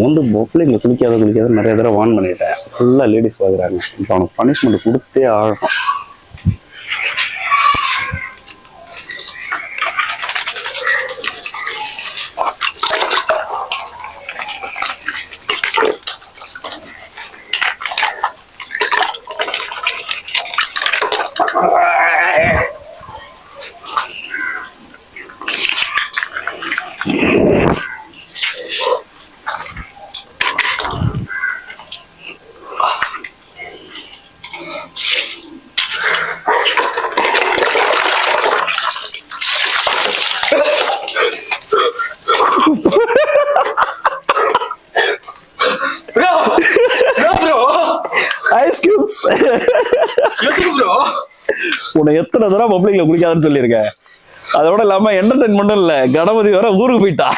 பொம்பளைங்களை குளிக்காத நிறைய தடவை வார்ன் பண்ணிட்டேன். ஃபுல்லா லேடிஸ் பாக்குறாங்க. இப்போ அவனுக்கு பனிஷ்மெண்ட் கொடுத்தே ஆகணும். உன்னை எத்தனை தடவை பப்ளிக்ல குளிக்காதுன்னு சொல்லியிருக்கேன். அதோட இல்லாம என்டர்டைன்மெண்ட்டும் இல்ல, கணபதி வேற ஊருக்கு போயிட்டா.